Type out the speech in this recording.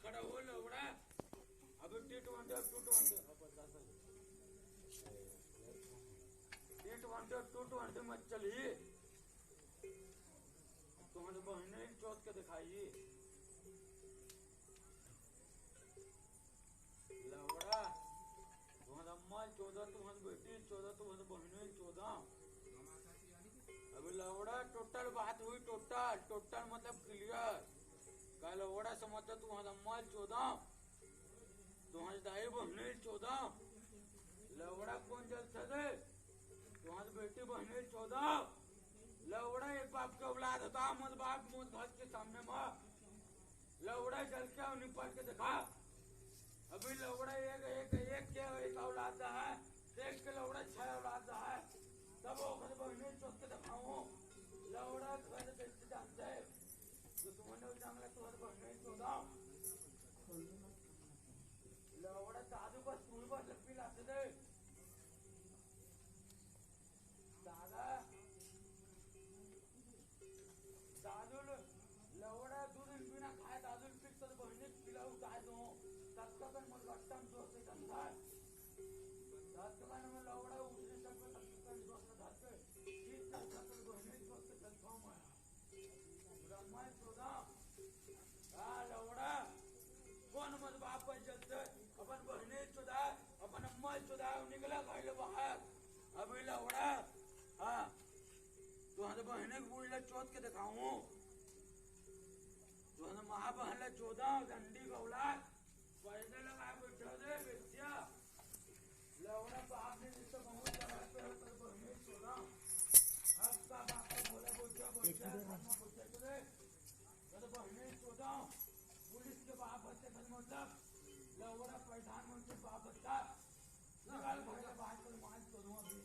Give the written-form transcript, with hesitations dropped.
खड़ा हो लवड़ा अभी टेट वनडे टूट वनडे टेट वनडे टूट वनडे मत चली तुम्हारे बहने चौथ के दिखाई लवड़ा तुम्हारा अम्मा 14 तुम्हारी बेटी 14 तुम्हारे बहने 14 अभी लवड़ा टोटल बात हुई टोटल टोटल मतलब क्लियर कल लवड़ा समझता तुम्हारा अम्मा 14 तुम्हारी दाई बहने 14 लवड़ा कौन जलता थे तुम्हारी बेटी बहने 14 लवड़ा एक बाप के औलाद होता मत बाप मुझ घर के सामने में लवड़ा जल के निपट के दिखा अभी लवड़ा एक एक एक के एक औलाद है एक के लवड़ा 6 औलाद है तब वो घर बहने चौथ के दिखाऊं लवड़ा घर कैसे जानते है जो तुम्हारे जंगल तो घर बहने 14 लवड़ा दादू पर स्कूल पर लपी लाते थे दादा दादू लवड़ा 2 दिन बिना खाए दादू फिर तो बहने पिलाऊ गाय दो तत्कन मन वट्टम जोर से गंधा तत्कन में लवड़ा उठने तक में तत्कन जोर से धरते शीत तत्कन बहने जोर से चलता हूँ ब्रह्मा 14 लवड़ा कौन मत बाप पर चलते अपन बहने 14 अपन अम्मा 14 निकला घर बाहर अभी लवड़ा हाँ तुम्हारे बहने को बुढ़ी चौथ के दिखाऊं तुम्हारे महा बहन 14 गंडी गौलाद पैसे लगा बैठो दे बेचिया लवड़ा बाप ने जिससे बहुत लगा पे होता है बहने 14 अब का बाप को बोला बोचा बोचा खाना बोचा करे तो बहने 14 पुलिस के बाप बच्चे घर मतलब लवड़ा प्रधानमंत्री बाप बच्चा निकाल भाई बात पर मान तो दूं अभी